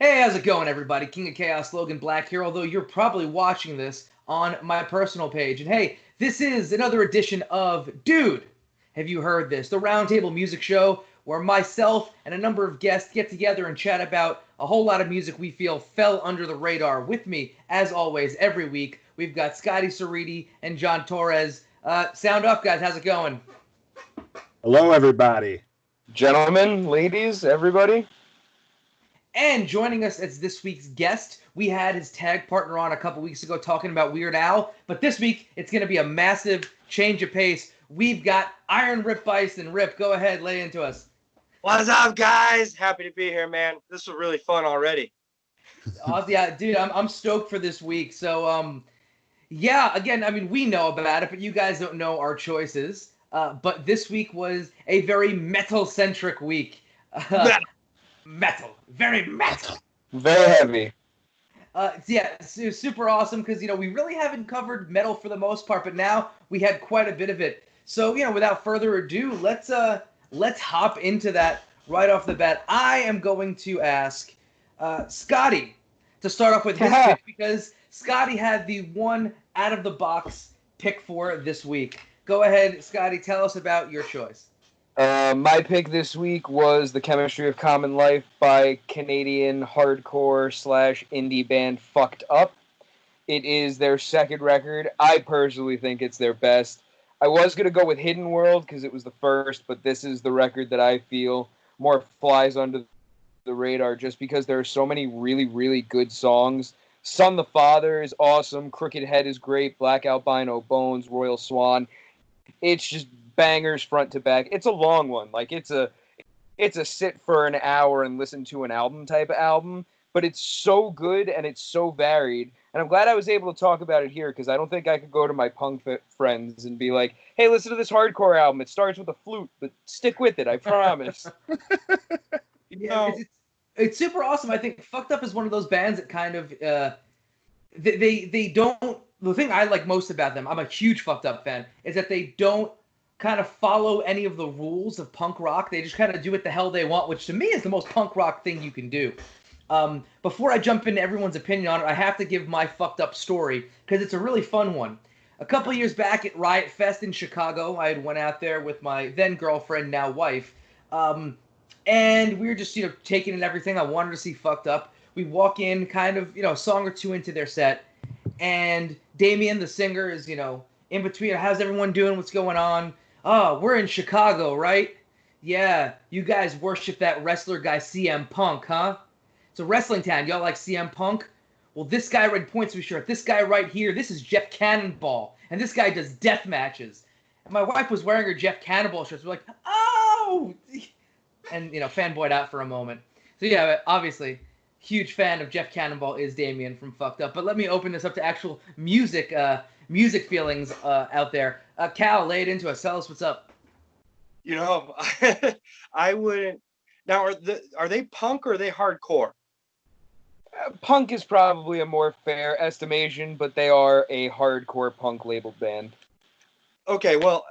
Hey, how's it going, everybody? King of Chaos, Logan Black here, although you're probably watching this on my personal page. And hey, this is another edition of Dude, Have You Heard This? The Roundtable Music Show, where myself and a number of guests get together and chat about a whole lot of music we feel fell under the radar. With me, as always, every week, we've got Scotty Cerriti and John Torres. Sound up, guys. How's it going? Hello, everybody. Gentlemen, ladies, everybody. And joining us as this week's guest, we had his tag partner on a couple weeks ago talking about Weird Al. But this week, it's going to be a massive change of pace. We've got Iron Rip Byson. Rip, go ahead, lay into us. What's up, guys? Happy to be here, man. This was really fun already. Yeah, dude, I'm stoked for this week. So, yeah, again, I mean, we know about it, but you guys don't know our choices. But this week was a very metal-centric week. Metal. Very metal. Very heavy. Yeah, super awesome because, we really haven't covered metal for the most part, but now we had quite a bit of it. So, without further ado, let's hop into that right off the bat. I am going to ask Scotty to start off with his pick because Scotty had the one out-of-the-box pick for this week. Go ahead, Scotty, tell us about your choice. My pick this week was The Chemistry of Common Life by Canadian hardcore / indie band Fucked Up. It is their second record. I personally think it's their best. I was going to go with Hidden World because it was the first, but this is the record that I feel more flies under the radar just because there are so many really, really good songs. Son the Father is awesome. Crooked Head is great. Black Albino Bones, Royal Swan. It's just bangers front to back. It's a long one. Like it's a sit for an hour and listen to an album type of album, but it's so good and it's so varied. And I'm glad I was able to talk about it here because I don't think I could go to my punk friends and be like, "Hey, listen to this hardcore album. It starts with a flute, but stick with it. I promise." It's super awesome. I think Fucked Up is one of those bands that kind of they don't. The thing I like most about them, I'm a huge Fucked Up fan, is that they don't kind of follow any of the rules of punk rock. They just kind of do what the hell they want, which to me is the most punk rock thing you can do. Before I jump into everyone's opinion on it, I have to give my Fucked Up story because it's a really fun one. A couple years back at Riot Fest in Chicago, I had went out there with my then girlfriend, now wife, and we were just taking in everything. I wanted to see Fucked Up. We walk in, kind of a song or two into their set, and Damien, the singer, is in between. How's everyone doing? What's going on? Oh, we're in Chicago, right? Yeah, you guys worship that wrestler guy CM Punk, huh? It's a wrestling town. Y'all like CM Punk? Well, this guy red points for sure. This guy right here, this is Jeff Cannonball, and this guy does death matches. And my wife was wearing her Jeff Cannonball shirts. We're like, oh! And, fanboyed out for a moment. So, yeah, obviously, huge fan of Jeff Cannonball is Damien from Fucked Up. But let me open this up to actual music feelings out there. Cal, lay it into us. Tell us what's up. I wouldn't. Now, are they punk or are they hardcore? Punk is probably a more fair estimation, but they are a hardcore punk labeled band. Okay, well,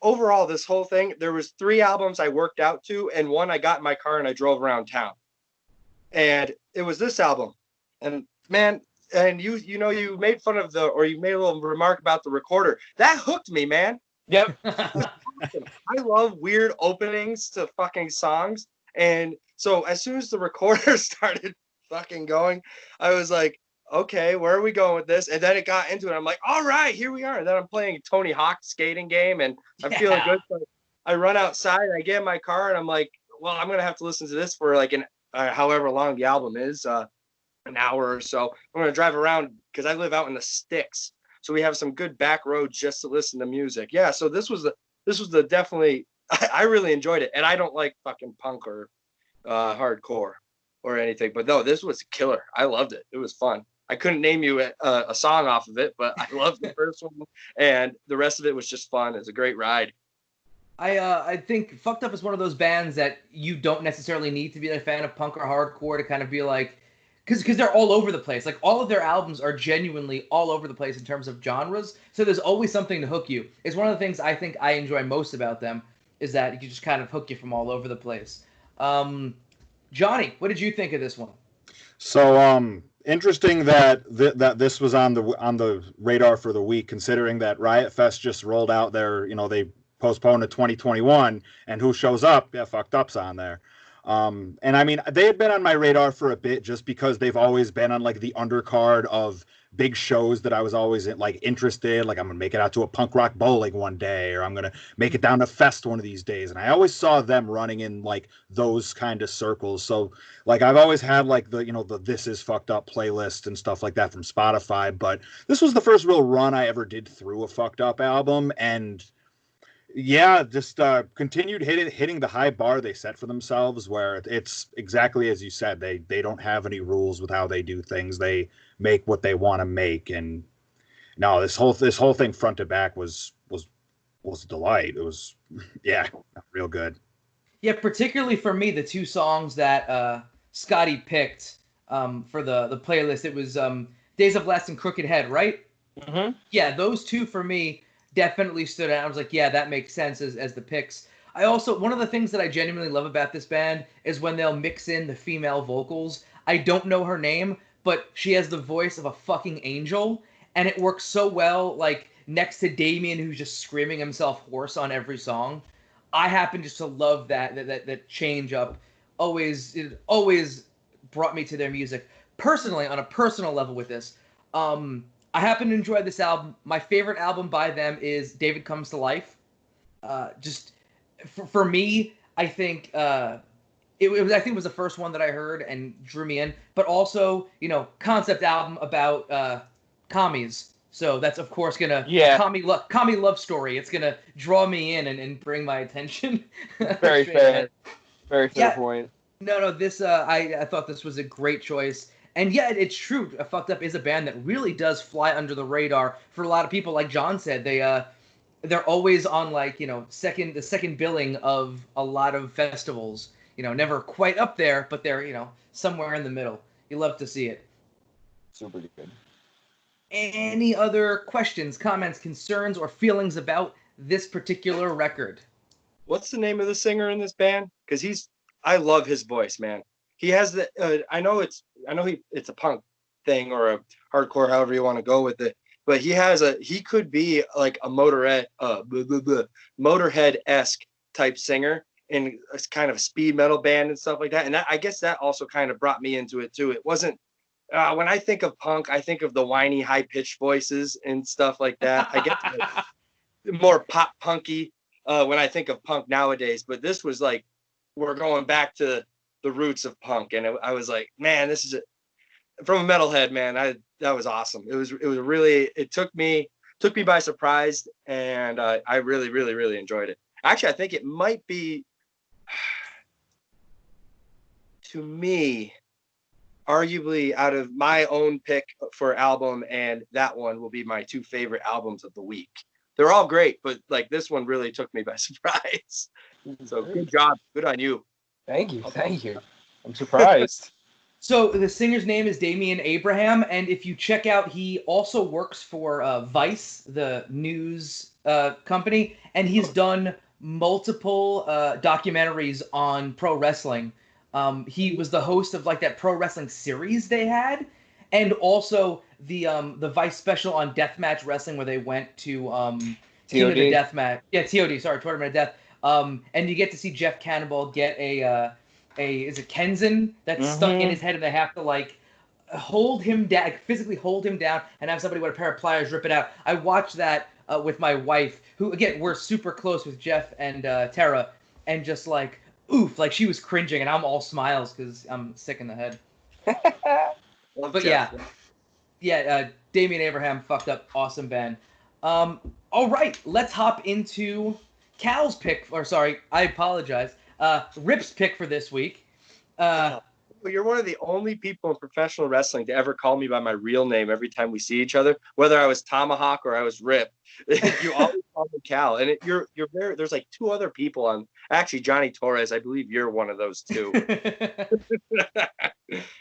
overall, this whole thing, there was 3 albums I worked out to, and one I got in my car and I drove around town. And it was this album. And, man, and you made fun of you made a little remark about the recorder. That hooked me, man. Yep. I love weird openings to fucking songs. And so as soon as the recorder started fucking going, I was like, okay, where are we going with this? And then it got into it. I'm like, all right, here we are. And then I'm playing Tony Hawk's skating game and I'm feeling good. So I run outside, I get in my car and I'm like, well, I'm going to have to listen to this for like however long the album is, an hour or so. I'm going to drive around because I live out in the sticks. So we have some good back roads just to listen to music. Yeah. So this was the definitely, I really enjoyed it. And I don't like fucking punk or hardcore or anything, but no, this was killer. I loved it. It was fun. I couldn't name you a song off of it, but I loved the first one and the rest of it was just fun. It was a great ride. I think Fucked Up is one of those bands that you don't necessarily need to be a fan of punk or hardcore to kind of be like, because they're all over the place. Like, all of their albums are genuinely all over the place in terms of genres, so there's always something to hook you. It's one of the things I think I enjoy most about them, is that you just kind of hook you from all over the place. Johnny, what did you think of this one? So interesting that that this was on the radar for the week, considering that Riot Fest just rolled out their, they postponed to 2021, and who shows up? Yeah, Fucked Up's on there. And I mean, they had been on my radar for a bit just because they've always been on like the undercard of big shows that I was always like interested. Like, I'm gonna make it out to a punk rock bowling one day, or I'm gonna make it down to Fest one of these days. And I always saw them running in like those kind of circles. So like, I've always had like the This Is Fucked Up playlist and stuff like that from Spotify. But this was the first real run I ever did through a Fucked Up album, and yeah, just continued hitting the high bar they set for themselves, where it's exactly as you said. They don't have any rules with how they do things. They make what they want to make, and no, this whole thing front to back was a delight. It was, yeah, real good. Yeah, particularly for me, the two songs that Scotty picked for the playlist, it was Days of Last and Crooked Head, right? Mm-hmm. Yeah, those two for me definitely stood out. I was like, yeah, that makes sense as the picks. I also, one of the things that I genuinely love about this band is when they'll mix in the female vocals. I don't know her name, but she has the voice of a fucking angel, and it works so well, like, next to Damien, who's just screaming himself hoarse on every song. I happen just to love that change up. It always brought me to their music. Personally, on a personal level with this, I happen to enjoy this album. My favorite album by them is David Comes to Life. Just for me, I think it was the first one that I heard and drew me in. But also, concept album about commies. So that's of course gonna commie love story. It's gonna draw me in and bring my attention. Very fair. Very fair point. No, this I thought this was a great choice. And yeah, it's true. Fucked Up is a band that really does fly under the radar for a lot of people. Like John said, they're always on like the second billing of a lot of festivals. Never quite up there, but they're somewhere in the middle. You love to see it. Super good. Any other questions, comments, concerns, or feelings about this particular record? What's the name of the singer in this band? Because I love his voice, man. He has I know it's a punk thing or a hardcore, however you want to go with it, but he could be like a Motorhead-esque type singer in a kind of speed metal band and stuff like that. And I guess that also kind of brought me into it too. It wasn't when I think of punk, I think of the whiny, high pitched voices and stuff like that. I get more pop punky when I think of punk nowadays, but this was like, we're going back to the roots of punk, and I was like, man, this is from a metalhead, man. That was awesome. It was really, it took me by surprise, and I really, really, really enjoyed it. Actually, I think it might be, to me, arguably out of my own pick for album and that one will be my two favorite albums of the week. They're all great, but like this one really took me by surprise. So good job. Good on you. Thank you. I'm surprised. So the singer's name is Damian Abraham, and if you check out, he also works for Vice, the news company, and he's done multiple documentaries on pro wrestling. He was the host of like that pro wrestling series they had, and also the Vice special on deathmatch wrestling where they went to Team of the Deathmatch. Yeah, TOD. Sorry, Tournament of Death. And you get to see Jeff Cannibal get a is it Kenzan that's stuck in his head, and they have to like hold him down, physically hold him down, and have somebody with a pair of pliers rip it out. I watched that with my wife, who again we're super close with Jeff and Tara, and just like oof, like she was cringing, and I'm all smiles because I'm sick in the head. But Jeff. Damian Abraham, Fucked Up, awesome band. All right, let's hop into Cal's pick, or sorry, I apologize. Rip's pick for this week. You're one of the only people in professional wrestling to ever call me by my real name every time we see each other, whether I was Tomahawk or I was Rip. You always call me Cal, and you're very. There's like two other people on. Actually, Johnny Torres. I believe you're one of those two.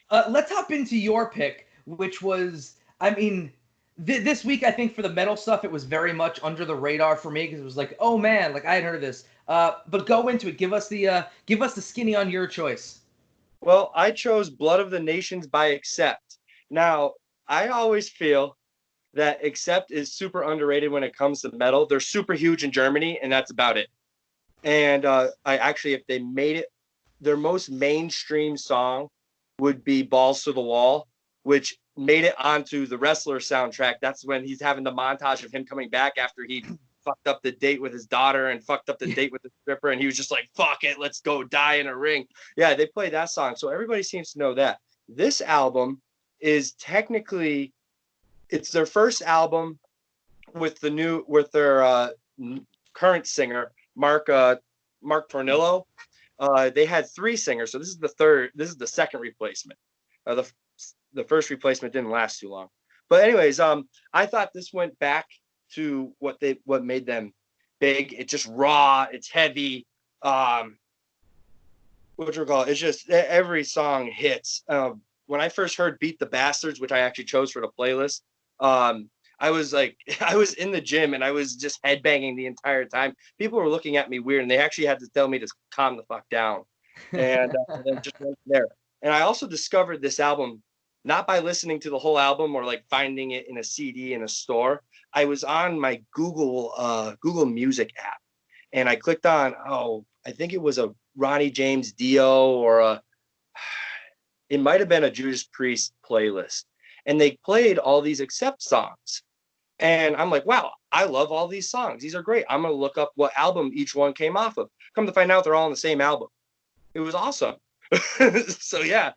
Let's hop into your pick, which was, I mean, this week I think for the metal stuff it was very much under the radar for me because it was like, oh man, like I had heard of this. But go into it. Give us the skinny on your choice. Well, I chose Blood of the Nations by Accept. Now, I always feel that Accept is super underrated when it comes to metal. They're super huge in Germany, and that's about it. And I actually, if they made it, their most mainstream song would be Balls to the Wall, which made it onto the Wrestler soundtrack. That's when he's having the montage of him coming back after he fucked up the date with his daughter and fucked up the date with the stripper. And he was just like, fuck it, let's go die in a ring. Yeah, they played that song. So everybody seems to know that. This album is technically, it's their first album with their current singer, Mark Tornillo. They had three singers, so this is the third. This is the second replacement. The first replacement didn't last too long, but anyways, I thought this went back to what made them big. It's just raw. It's heavy. What you call it? It's just every song hits. When I first heard "Beat the Bastards," which I actually chose for the playlist, I was like, I was in the gym and I was just headbanging the entire time. People were looking at me weird, and they actually had to tell me to calm the fuck down. And then just went there. And I also discovered this album not by listening to the whole album or like finding it in a CD in a store. I was on my Google Music app, and I clicked on, I think it was a Ronnie James Dio or it might have been a Judas Priest playlist, and they played all these Accept songs. And I'm like, wow, I love all these songs. These are great. I'm going to look up what album each one came off of. Come to find out they're all on the same album. It was awesome. So yeah.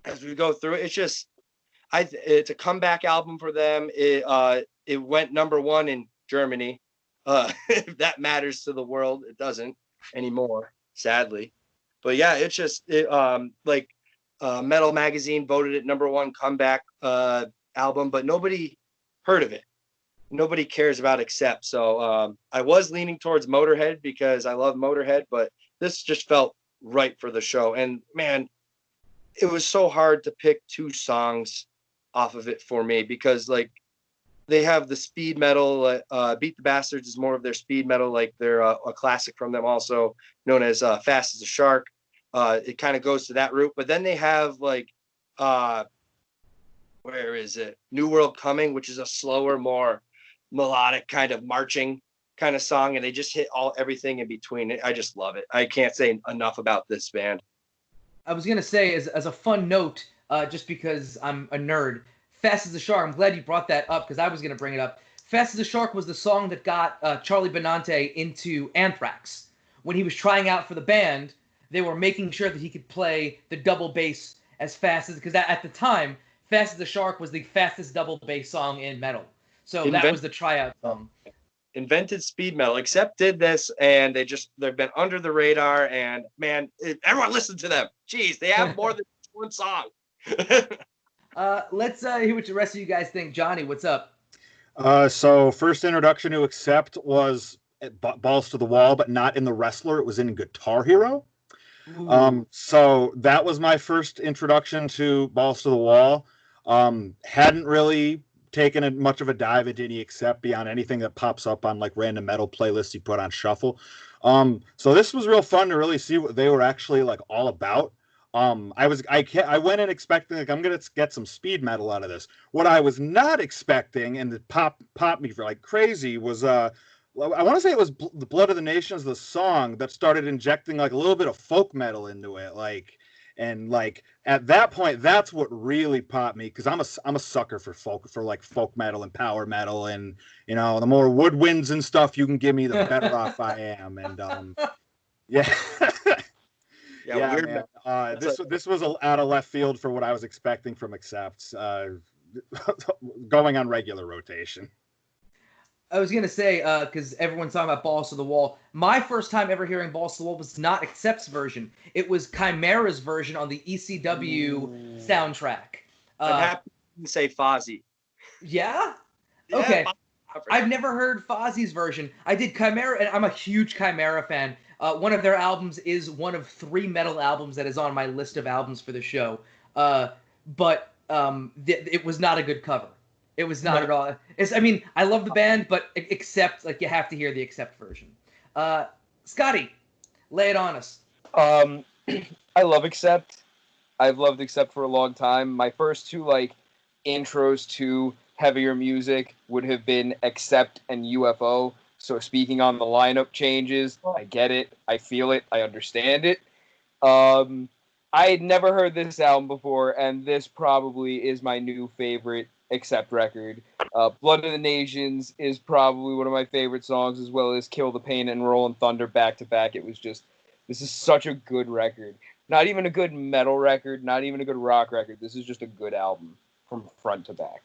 As we go through it, it's just, it's a comeback album for them. It went number one in Germany. If that matters to the world, it doesn't anymore, sadly. But yeah, it's just, Metal Magazine voted it number one comeback album, but nobody heard of it. Nobody cares about Accept. So I was leaning towards Motorhead because I love Motorhead, but this just felt right for the show. And man, it was so hard to pick two songs off of it for me because like they have the speed metal. Beat the Bastards is more of their speed metal, like they're a classic from them, also known as Fast as a Shark. It kind of goes to that route, but then they have like where is it? New World Coming, which is a slower, more melodic kind of marching kind of song, and they just hit everything in between. I just love it. I can't say enough about this band. I was gonna say, as a fun note, just because I'm a nerd, "Fast as a Shark." I'm glad you brought that up because I was gonna bring it up. "Fast as a Shark" was the song that got Charlie Benante into Anthrax. When he was trying out for the band, they were making sure that he could play the double bass as fast as, because at the time, "Fast as a Shark" was the fastest double bass song in metal. So that was the tryout song. Invented speed metal. Accept did this, and they've been under the radar. And man, everyone listen to them. Jeez, they have more than one song. Let's hear what the rest of you guys think. Johnny, what's up? So first introduction to Accept was Balls to the Wall, but not in The Wrestler. It was in Guitar Hero. So that was my first introduction to Balls to the Wall. Hadn't really taken much of a dive into any Accept beyond anything that pops up on like random metal playlists you put on shuffle. So this was real fun to really see what they were actually like all about. I went in expecting like I'm gonna get some speed metal out of this. What I was not expecting, and it popped me for like crazy, was I want to say it was the Blood of the Nations, the song that started injecting like a little bit of folk metal into it, like. And like at that point, that's what really popped me because I'm a sucker for folk metal and power metal, and you know, the more woodwinds and stuff you can give me, the better off I am. And yeah, yeah, man. This was out of left field for what I was expecting from Accept, going on regular rotation. I was gonna say, because everyone's talking about Balls to the Wall. My first time ever hearing Balls to the Wall was not Accept's version. It was Chimera's version on the ECW soundtrack. I'm happy to say Fozzy. Yeah? Okay. I've never heard Fozzie's version. I did Chimera, and I'm a huge Chimera fan. One of their albums is one of 3 metal albums that is on my list of albums for the show. But it was not a good cover. It was not at all. I love the band, but Accept, like, you have to hear the Accept version. Scotty, lay it on us. I love Accept. I've loved Accept for a long time. My first two intros to heavier music would have been Accept and UFO. So speaking on the lineup changes, I get it, I feel it, I understand it. I had never heard this album before, and this probably is my new favorite Accept record. Blood of the Nations is probably one of my favorite songs, as well as Kill the Pain and Rollin' Thunder back to back. It was just, this is such a good record. Not even a good metal record, not even a good rock record. This is just a good album from front to back.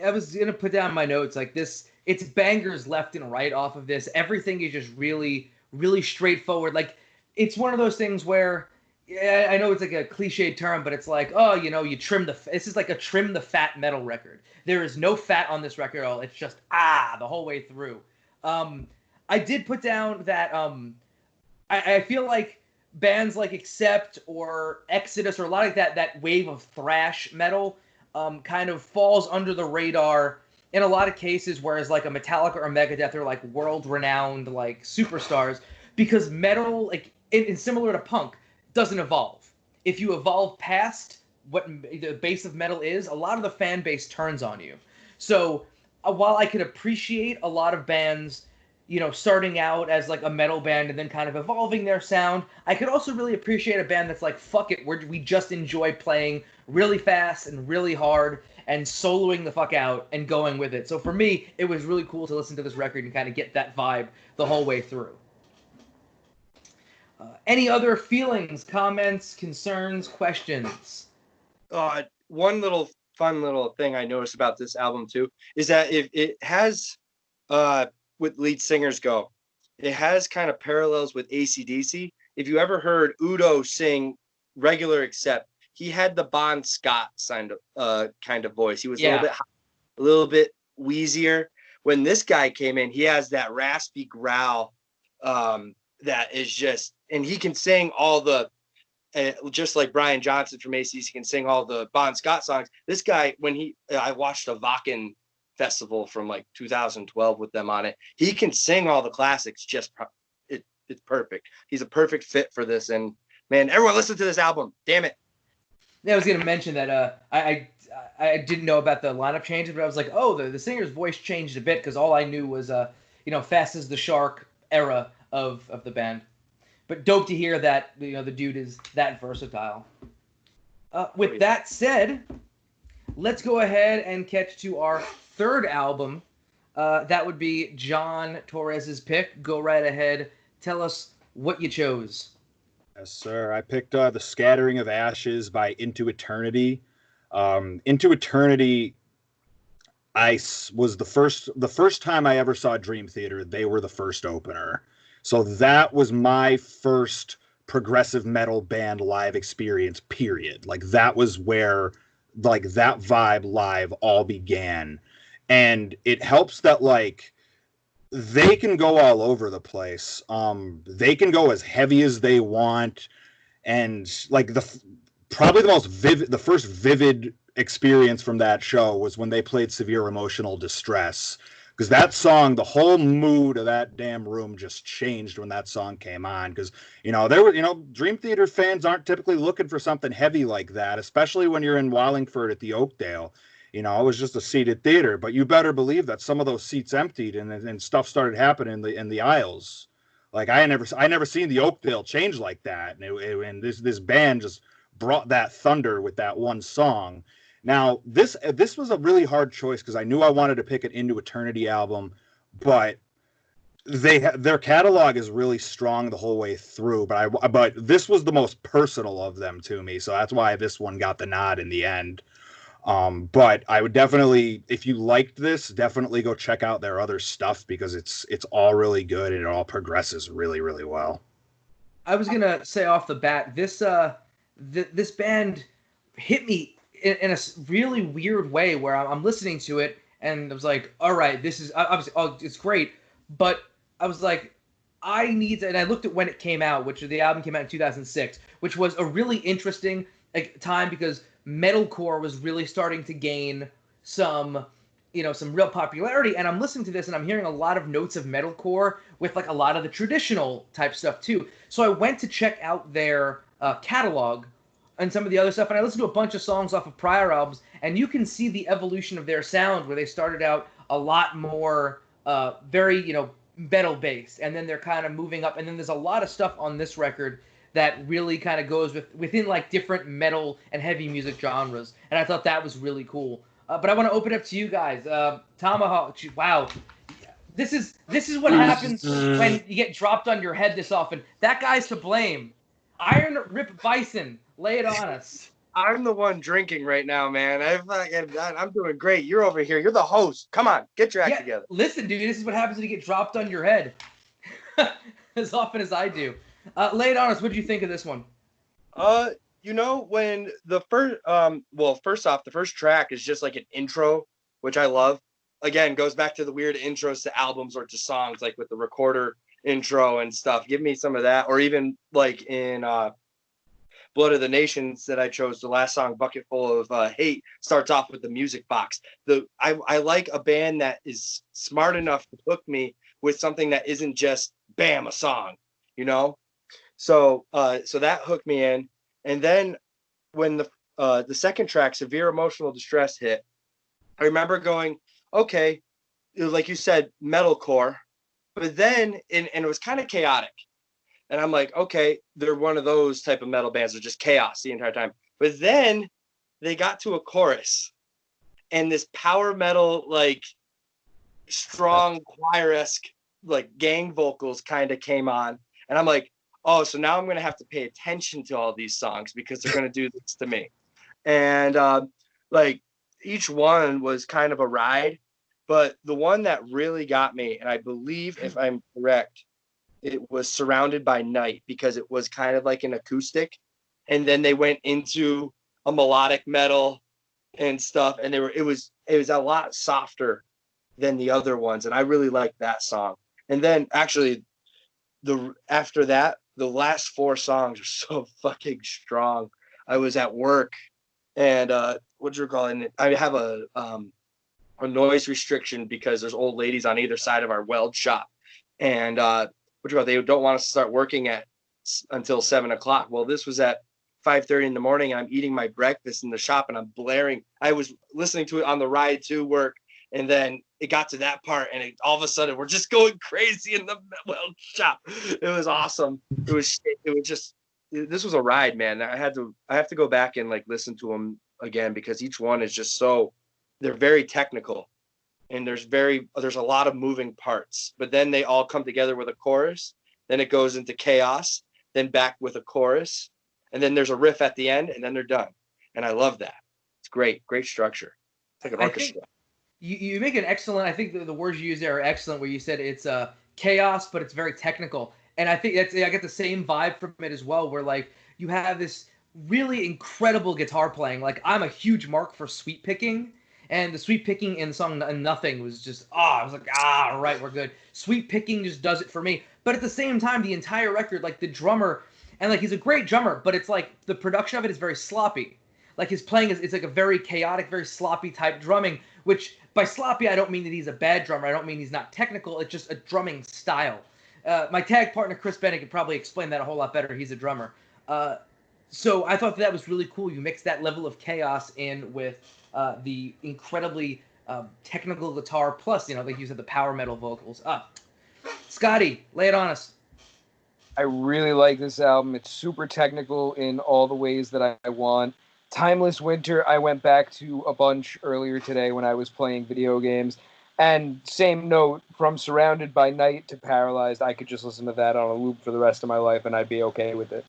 I was gonna put down my notes like this. It's bangers left and right off of this. Everything is just really, really straightforward. Like, it's one of those things where, yeah, I know it's like a cliched term, but it's like, oh, you trim the. This is like a trim the fat metal record. There is no fat on this record at all. It's just the whole way through. I did put down that I feel like bands like Accept or Exodus or a lot of that wave of thrash metal kind of falls under the radar in a lot of cases, whereas like a Metallica or Megadeth are like world-renowned like superstars, because metal, like in similar to punk, doesn't evolve. If you evolve past what the base of metal is, a lot of the fan base turns on you. So while I could appreciate a lot of bands, starting out as like a metal band and then kind of evolving their sound, I could also really appreciate a band that's like, fuck it, we just enjoy playing really fast and really hard and soloing the fuck out and going with it. So for me, it was really cool to listen to this record and kind of get that vibe the whole way through. Any other feelings, comments, concerns, questions? One little fun little thing I noticed about this album too is that if it has, with lead singers go, it has kind of parallels with AC/DC. If you ever heard Udo sing regular Accept, he had the Bon Scott kind of voice. He was a little bit wheezier. When this guy came in, he has that raspy growl that is just, and he can sing all the, just like Brian Johnson from AC/DC can sing all the Bon Scott songs. This guy, I watched a Wacken festival from like 2012 with them on it. He can sing all the classics. It's perfect. He's a perfect fit for this. And man, everyone listen to this album. Damn it. Yeah, I was gonna mention that I didn't know about the lineup changes, but I was like, oh, the singer's voice changed a bit, because all I knew was Fast as the Shark era of the band. But dope to hear that the dude is that versatile. With that said, let's go ahead and catch to our third album. That would be John Torres's pick. Go right ahead. Tell us what you chose. Yes, sir. I picked The Scattering of Ashes by Into Eternity. Into Eternity, was the first time I ever saw Dream Theater. They were the first opener. So that was my first progressive metal band live experience, period. Like, that was where like that vibe live all began. And it helps that like they can go all over the place. They can go as heavy as they want. And like probably the first vivid experience from that show was when they played Severe Emotional Distress. Because that song, the whole mood of that damn room just changed when that song came on. Because, there were, Dream Theater fans aren't typically looking for something heavy like that, especially when you're in Wallingford at the Oakdale. It was just a seated theater. But you better believe that some of those seats emptied and stuff started happening in the aisles. Like, I never seen the Oakdale change like that. And this band just brought that thunder with that one song. Now, this was a really hard choice because I knew I wanted to pick an Into Eternity album, but their catalog is really strong the whole way through. But this was the most personal of them to me, so that's why this one got the nod in the end. But I would definitely, if you liked this, definitely go check out their other stuff, because it's all really good and it all progresses really, really well. I was gonna say off the bat, this band hit me in a really weird way, where I'm listening to it and I was like, all right, this is obviously, it's great, but I was like, I need to, and I looked at when it came out, which the album came out in 2006, which was a really interesting time, because metalcore was really starting to gain some real popularity, and I'm listening to this and I'm hearing a lot of notes of metalcore with like a lot of the traditional type stuff too. So I went to check out their catalog and some of the other stuff, and I listened to a bunch of songs off of prior albums, and you can see the evolution of their sound, where they started out a lot more very, metal based, and then they're kind of moving up, and then there's a lot of stuff on this record that really kind of goes within like different metal and heavy music genres, and I thought that was really cool. But I want to open it up to you guys. Tomahawk, wow. This is what happens when you get dropped on your head this often. That guy's to blame. Iron Rip Byson, lay it on us. I'm the one drinking right now, man. I'm doing great. You're over here. You're the host. Come on, get your act together. Listen, dude, this is what happens when you get dropped on your head. As often as I do. Lay it on us. What did you think of this one? When the first off, the first track is just like an intro, which I love. Again, goes back to the weird intros to albums or to songs, like with the recorder intro and stuff. Give me some of that. Or even like in Blood of the Nations that I chose, the last song, Bucket Full of Hate, starts off with the music box. I like a band that is smart enough to hook me with something that isn't just bam, a song, So that hooked me in. And then when the second track, Severe Emotional Distress, hit, I remember going, okay, like you said, metalcore, but then and it was kind of chaotic. And I'm like, okay, they're one of those type of metal bands. They're just chaos the entire time. But then they got to a chorus, and this power metal, like strong choir-esque, like gang vocals kind of came on. And I'm like, oh, so now I'm going to have to pay attention to all these songs because they're going to do this to me. And like each one was kind of a ride, but the one that really got me, and I believe if I'm correct, it was Surrounded by Night, because it was kind of like an acoustic, and then they went into a melodic metal and stuff, and it was a lot softer than the other ones, and I really liked that song. And then actually after that, the last four songs are so fucking strong. I was at work, and what you call it? I have a noise restriction because there's old ladies on either side of our weld shop, and they don't want us to start working until 7:00. Well, this was at 5:30 in the morning. I'm eating my breakfast in the shop, and I'm blaring. I was listening to it on the ride to work, and then it got to that part, and all of a sudden we're just going crazy in the weld shop. It was awesome. It was just, this was a ride, man. I have to go back and like listen to them again, because each one is just they're very technical. And there's a lot of moving parts, but then they all come together with a chorus. Then it goes into chaos, then back with a chorus, and then there's a riff at the end, and then they're done. And I love that. It's great structure. It's like an orchestra. You make an excellent. I think the words you use there are excellent. Where you said it's chaos, but it's very technical, and I think I get the same vibe from it as well. Where like you have this really incredible guitar playing. Like I'm a huge mark for sweep picking. And the sweep picking in the song Nothing was just, I was like, all right, we're good. Sweep picking just does it for me. But at the same time, the entire record, like the drummer, and like he's a great drummer, but it's like the production of it is very sloppy. Like his playing it's like a very chaotic, very sloppy type drumming, which by sloppy, I don't mean that he's a bad drummer. I don't mean he's not technical. It's just a drumming style. My tag partner, Chris Bennett, could probably explain that a whole lot better. He's a drummer. So I thought that was really cool. You mix that level of chaos in with the incredibly technical guitar, plus, like you said, the power metal vocals. Scotty, lay it on us. I really like this album. It's super technical in all the ways that I want. Timeless Winter, I went back to a bunch earlier today when I was playing video games. And same note, from Surrounded by Night to Paralyzed, I could just listen to that on a loop for the rest of my life, and I'd be okay with it.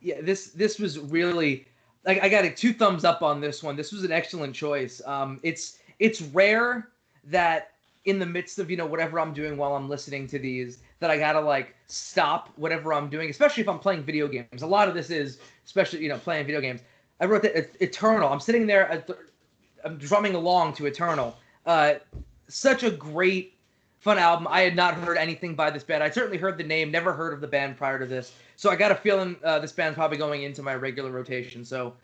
Yeah, this was really, like, I got 2 thumbs up on this one. This was an excellent choice. It's rare that in the midst of, whatever I'm doing while I'm listening to these, that I gotta like stop whatever I'm doing, especially if I'm playing video games. A lot of this is, especially, playing video games. I wrote that Eternal. I'm sitting there, I'm drumming along to Eternal. Such a great, fun album. I had not heard anything by this band. I certainly heard the name, never heard of the band prior to this. So I got a feeling this band's probably going into my regular rotation. So,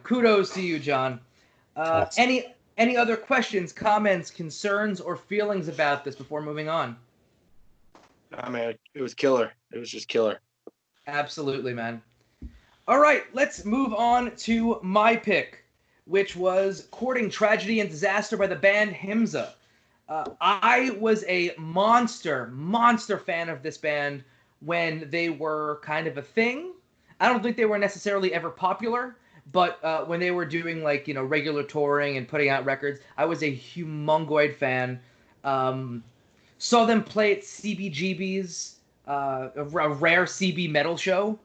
kudos to you, John. Any other questions, comments, concerns, or feelings about this before moving on? I mean, it was killer. It was just killer. Absolutely, man. All right, let's move on to my pick, which was Courting Tragedy and Disaster by the band Himza. I was a monster fan of this band when they were kind of a thing. I don't think they were necessarily ever popular, but when they were doing like, regular touring and putting out records, I was a humongoid fan. Saw them play at CBGB's, a rare CB metal show.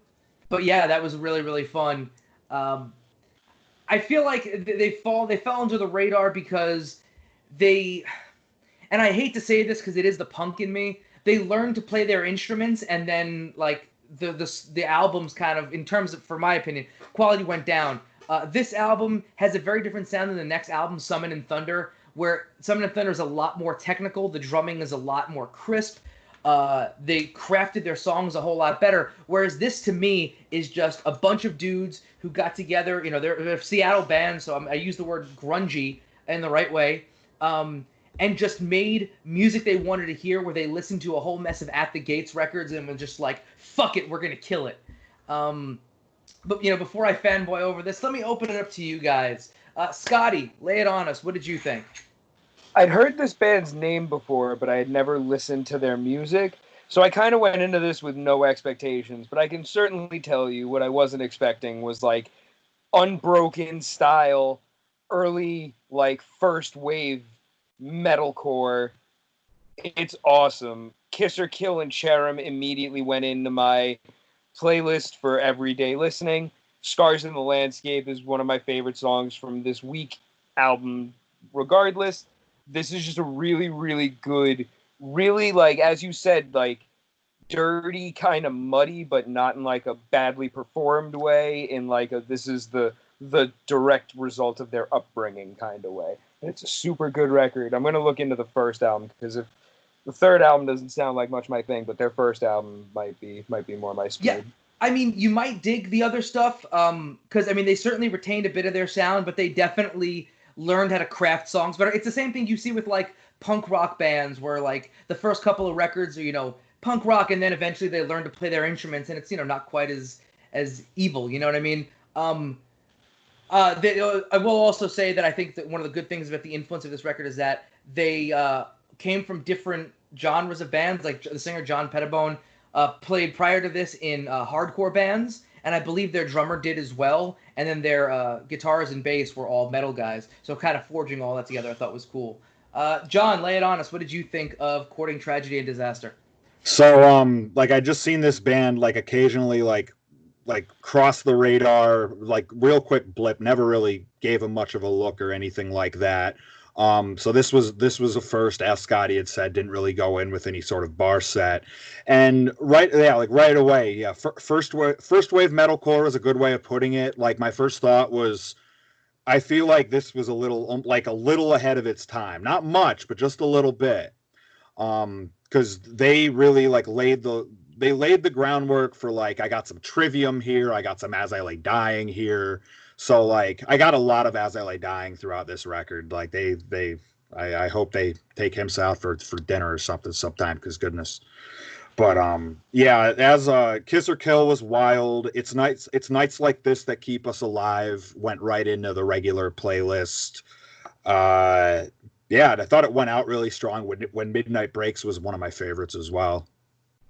But yeah, that was really, really fun. I feel like they fell under the radar because they, and I hate to say this because it is the punk in me, they learned to play their instruments, and then like the albums kind of, in terms of, for my opinion, quality went down. This album has a very different sound than the next album, Summon and Thunder, where Summon and Thunder is a lot more technical. The drumming is a lot more crisp. They crafted their songs a whole lot better. Whereas this, to me, is just a bunch of dudes who got together. They're a Seattle band, so I use the word grungy in the right way, and just made music they wanted to hear, where they listened to a whole mess of At the Gates records and was just like, fuck it, we're going to kill it. But, before I fanboy over this, let me open it up to you guys. Scotty, lay it on us. What did you think? I'd heard this band's name before, but I had never listened to their music. So I kind of went into this with no expectations, but I can certainly tell you what I wasn't expecting was like unbroken style, early, like first wave metalcore. It's awesome. Kiss or Kill and Cherem immediately went into my playlist for everyday listening. Scars in the Landscape is one of my favorite songs from this week album, regardless. This is just a really, really good, really, like, as you said, like, dirty, kind of muddy, but not in, like, a badly performed way, in, like, this is the direct result of their upbringing kind of way. And it's a super good record. I'm going to look into the first album, because if the third album doesn't sound like much my thing, but their first album might be more my speed. Yeah. I mean, you might dig the other stuff, because, they certainly retained a bit of their sound, but they definitely learned how to craft songs better. It's the same thing you see with, like, punk rock bands, where, like, the first couple of records are, punk rock, and then eventually they learn to play their instruments, and it's, not quite as evil, you know what I mean? I will also say that I think that one of the good things about the influence of this record is that they came from different genres of bands. Like, the singer John Pettibone played prior to this in hardcore bands, and I believe their drummer did as well, and then their guitars and bass were all metal guys, so kind of forging all that together I thought was cool. John, lay it on us. What did you think of Courting Tragedy and Disaster? So, I just seen this band, like, occasionally, like cross the radar, like, real quick blip, never really gave them much of a look or anything like that. So this was a first, as Scotty had said, didn't really go in with any sort of bar set. And right away, first wave metalcore is a good way of putting it. Like, my first thought was, I feel like this was a little ahead of its time. Not much, but just a little bit. Because they really, like, laid the groundwork for, like, I got some Trivium here, I got some As I Lay Dying here. So, like, I got a lot of As I Lay Dying throughout this record. Like, I hope they take him out for dinner or something sometime, because goodness. But yeah, as Kiss or Kill was wild. It's nights like this that keep us alive went right into the regular playlist. Yeah, and I thought it went out really strong when Midnight Breaks was one of my favorites as well.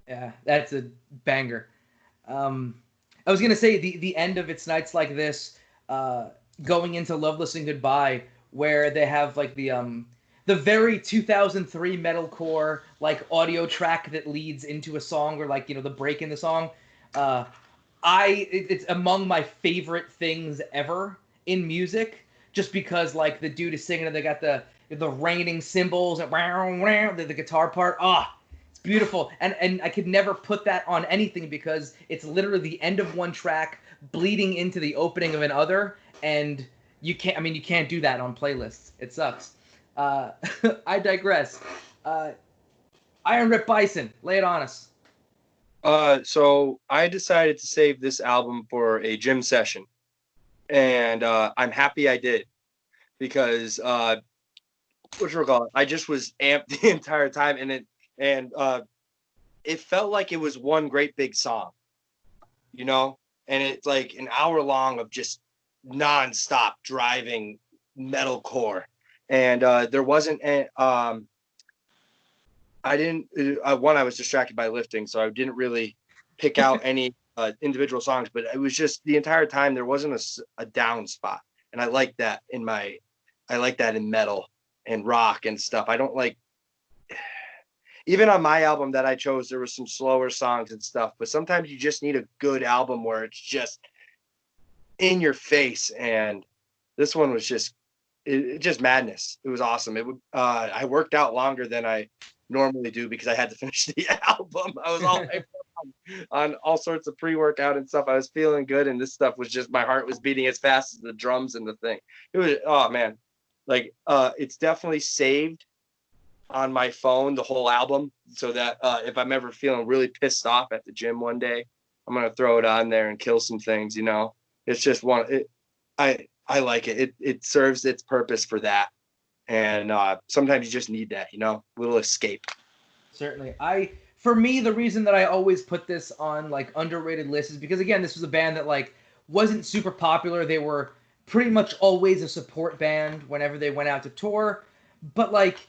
Yeah, that's a banger. I was gonna say the end of It's Nights Like This, going into Loveless and Goodbye, where they have like the very 2003 metalcore like audio track that leads into a song, or like the break in the song. It's among my favorite things ever in music, just because like the dude is singing and they got the raining cymbals and the guitar part. It's beautiful, and I could never put that on anything because it's literally the end of one track bleeding into the opening of another, and you can't do that on playlists. It sucks. I digress. Iron Rip Byson, lay it on us. So I decided to save this album for a gym session, and I'm happy I did, because I just was amped the entire time, and it felt like it was one great big song, and and it's like an hour long of just nonstop driving metalcore. And there wasn't I didn't one, I was distracted by lifting, so I didn't really pick out any individual songs, but it was just the entire time there wasn't a down spot. And I like that in metal and rock and stuff. I don't like, even on my album that I chose, there was some slower songs and stuff, but sometimes you just need a good album where it's just in your face. And this one was just madness. It was awesome. I worked out longer than I normally do because I had to finish the album. I was all on all sorts of pre-workout and stuff. I was feeling good, and this stuff was just, my heart was beating as fast as the drums and the thing. It was, oh man, like it's definitely saved on my phone, the whole album, so that if I'm ever feeling really pissed off at the gym one day, I'm gonna throw it on there and kill some things. You know, it's just I like it. It serves its purpose for that. And sometimes you just need that, you know, little escape. Certainly. For me, the reason that I always put this on like underrated lists is because, again, this was a band that like wasn't super popular. They were pretty much always a support band whenever they went out to tour. But like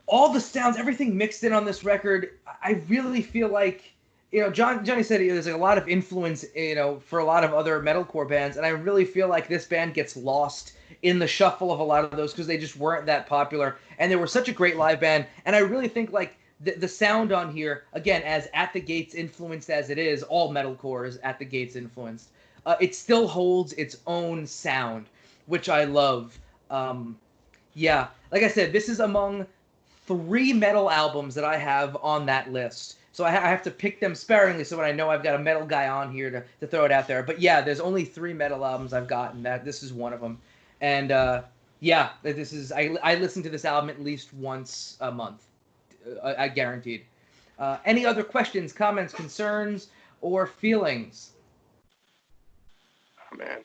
all the sounds, everything mixed in on this record, I really feel like, you know, Johnny said there's like a lot of influence, you know, for a lot of other metalcore bands, and I really feel like this band gets lost in the shuffle of a lot of those because they just weren't that popular, and they were such a great live band. And I really think like the sound on here, again, as At the Gates influenced as it is, all metalcore is At the Gates influenced, it still holds its own sound, which I love. Yeah, like I said, this is among 3 metal albums that I have on that list. So I have to pick them sparingly so when I know I've got a metal guy on here to throw it out there. But yeah, there's only 3 metal albums I've gotten. This is one of them. And yeah, this is I listen to this album at least once a month. I guaranteed. Any other questions, comments, concerns, or feelings? Oh, man.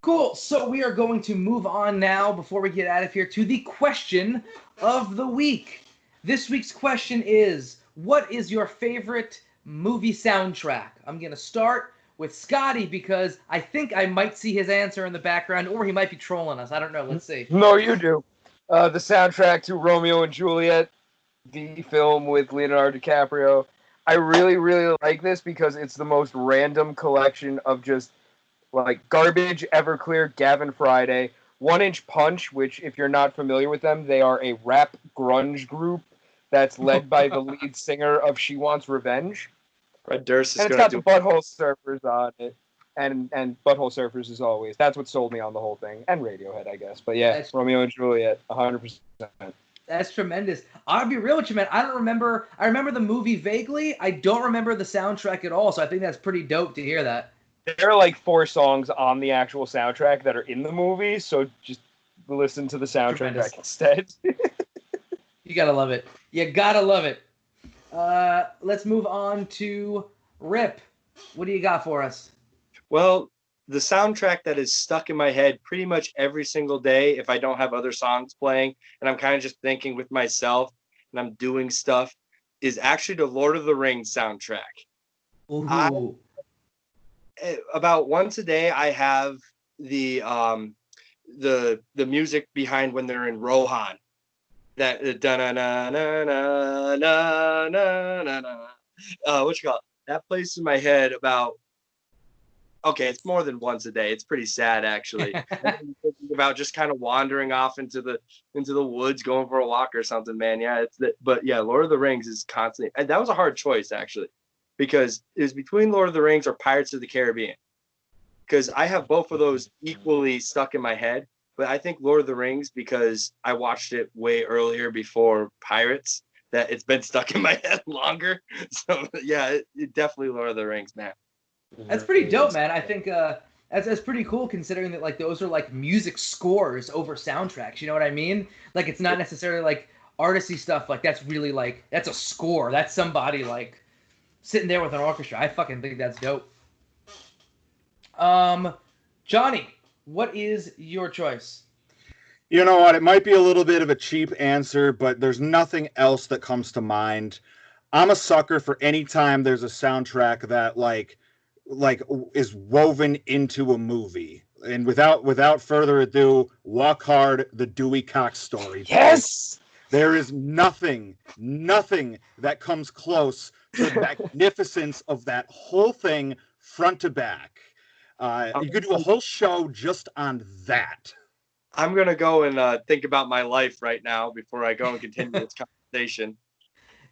Cool. So we are going to move on now, before we get out of here, to the question of the week. This week's question is, what is your favorite movie soundtrack? I'm going to start with Scotty because I think I might see his answer in the background, or he might be trolling us. I don't know. Let's see. No, you do. The soundtrack to Romeo and Juliet, the film with Leonardo DiCaprio. I really, really like this because it's the most random collection of just like Garbage, Everclear, Gavin Friday, 1 Inch Punch, which if you're not familiar with them, they are a rap grunge group that's led by the lead singer of She Wants Revenge. Red Durst is and it's got the Butthole Surfers on it. And Butthole Surfers as always. That's what sold me on the whole thing. And Radiohead, I guess. But yeah, Romeo and Juliet, 100%. That's tremendous. I'll be real with you, man. I remember the movie vaguely. I don't remember the soundtrack at all, so I think that's pretty dope to hear that. There are like 4 songs on the actual soundtrack that are in the movie, so just listen to the soundtrack instead. You gotta love it. You gotta love it. Let's move on to Rip. What do you got for us? Well, the soundtrack that is stuck in my head pretty much every single day if I don't have other songs playing and I'm kind of just thinking with myself and I'm doing stuff is actually the Lord of the Rings soundtrack. About once a day I have the music behind when they're in Rohan. That da na na na na na na na. What you call it? That plays in my head about. Okay, it's more than once a day. It's pretty sad, actually. I'm thinking about just kind of wandering off into the woods, going for a walk or something, man. Yeah, but yeah, Lord of the Rings is constantly, and that was a hard choice actually, because it was between Lord of the Rings or Pirates of the Caribbean, because I have both of those equally stuck in my head. But I think Lord of the Rings because I watched it way earlier before Pirates, that it's been stuck in my head longer. So yeah, it definitely Lord of the Rings, man. That's pretty dope, man. I think that's pretty cool considering that like those are like music scores over soundtracks. You know what I mean? Like it's not necessarily like artisty stuff. Like that's really like that's a score. That's somebody like sitting there with an orchestra. I fucking think that's dope. Johnny, what is your choice? You know what? It might be a little bit of a cheap answer, but there's nothing else that comes to mind. I'm a sucker for any time there's a soundtrack that like like is woven into a movie. And without further ado, Walk Hard, the Dewey Cox story. Yes. There is nothing that comes close to the magnificence of that whole thing front to back. You could do a whole show just on that. I'm gonna go and think about my life right now before I go and continue this conversation.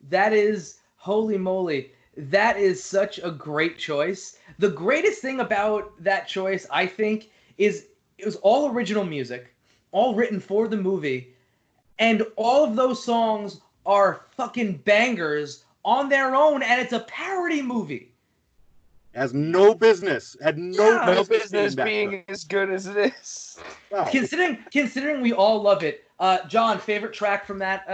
That is, holy moly, that is such a great choice. The greatest thing about that choice, I think, is it was all original music, all written for the movie, and all of those songs are fucking bangers on their own, and it's a parody movie. Has no business. Had no, No business being as good as it is. Wow. Considering we all love it. John, favorite track from that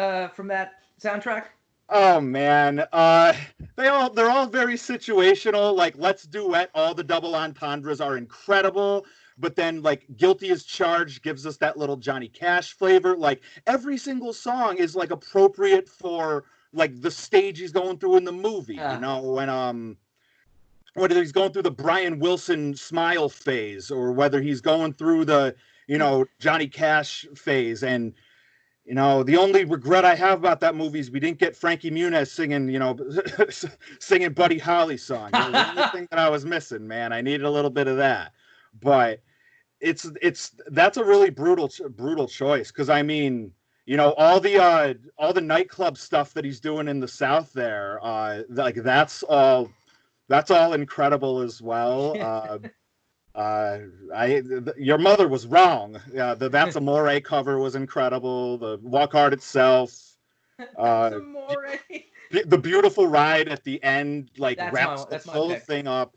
soundtrack? Oh man, they're all very situational. Like Let's Duet, all the double entendres are incredible. But then like Guilty as Charged gives us that little Johnny Cash flavor. Like every single song is like appropriate for like the stage he's going through in the movie. You know, whether he's going through the Brian Wilson smile phase or whether he's going through the, Johnny Cash phase. And, the only regret I have about that movie is we didn't get Frankie Muniz singing, singing Buddy Holly's song. It was the only thing that I was missing, man. I needed a little bit of that. But that's a really brutal choice. Cause I mean, all the nightclub stuff that he's doing in the South there, like that's all incredible as well. Your mother was wrong. That's Amore cover was incredible. The Walk Hard itself, the beautiful ride at the end, like wraps the whole thing up.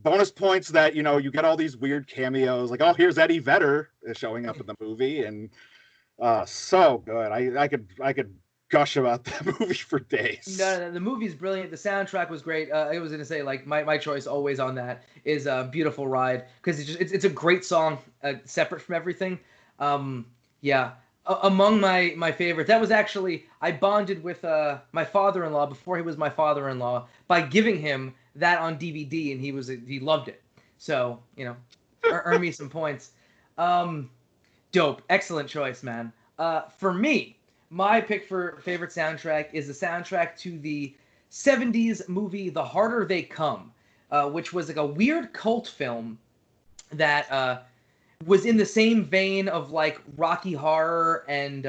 Bonus points that you get all these weird cameos, like here's Eddie Vedder showing up in the movie, and so good. I could gush about that movie for days. No, the movie's brilliant. The soundtrack was great. I was gonna say like my choice always on that is Beautiful Ride, because it's a great song, separate from everything. Among my favorite, that was actually, I bonded with my father-in-law before he was my father-in-law by giving him that on DVD, and he loved it. So earn me some points. Dope, excellent choice, man. For me, my pick for favorite soundtrack is the soundtrack to the 70s movie The Harder They Come, which was like a weird cult film that was in the same vein of like Rocky Horror and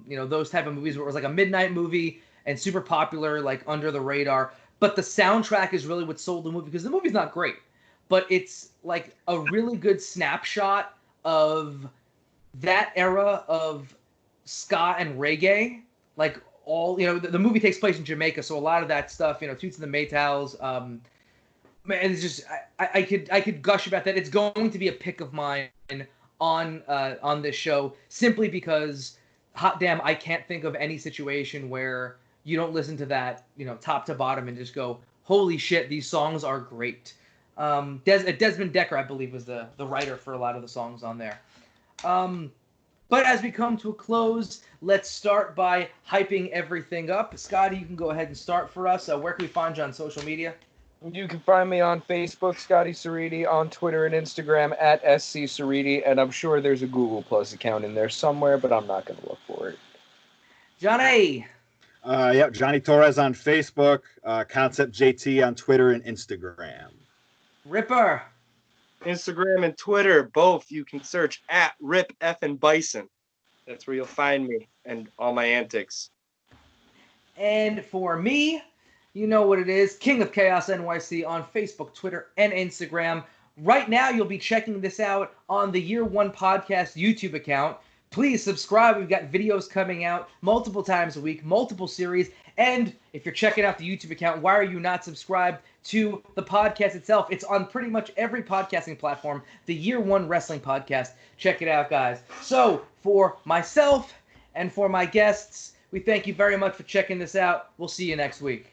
those type of movies where it was like a midnight movie and super popular, like under the radar. But the soundtrack is really what sold the movie, because the movie's not great, but it's like a really good snapshot of that era of ska and reggae. Like all, the movie takes place in Jamaica, so a lot of that stuff, Toots and the Maytals, man, it's just I could gush about that. It's going to be a pick of mine on this show, simply because hot damn, I can't think of any situation where you don't listen to that, top to bottom and just go, holy shit, these songs are great. Desmond Decker, I believe, was the writer for a lot of the songs on there. But as we come to a close, let's start by hyping everything up. Scotty, you can go ahead and start for us. Where can we find you on social media? You can find me on Facebook, Scotty Ceriti, on Twitter and Instagram at SC Ceriti, and I'm sure there's a Google Plus account in there somewhere, but I'm not going to look for it. Johnny. Johnny Torres on Facebook, Concept JT on Twitter and Instagram. Ripper. Instagram and Twitter, both you can search at Rip Effin' Byson. That's where you'll find me and all my antics. And for me, you know what it is, King of Chaos NYC on Facebook, Twitter, and Instagram. Right now, you'll be checking this out on the Year One Podcast YouTube account. Please subscribe. We've got videos coming out multiple times a week, multiple series. And if you're checking out the YouTube account, why are you not subscribed to the podcast itself? It's on pretty much every podcasting platform, the Year One Wrestling Podcast. Check it out, guys. So for myself and for my guests, we thank you very much for checking this out. We'll see you next week.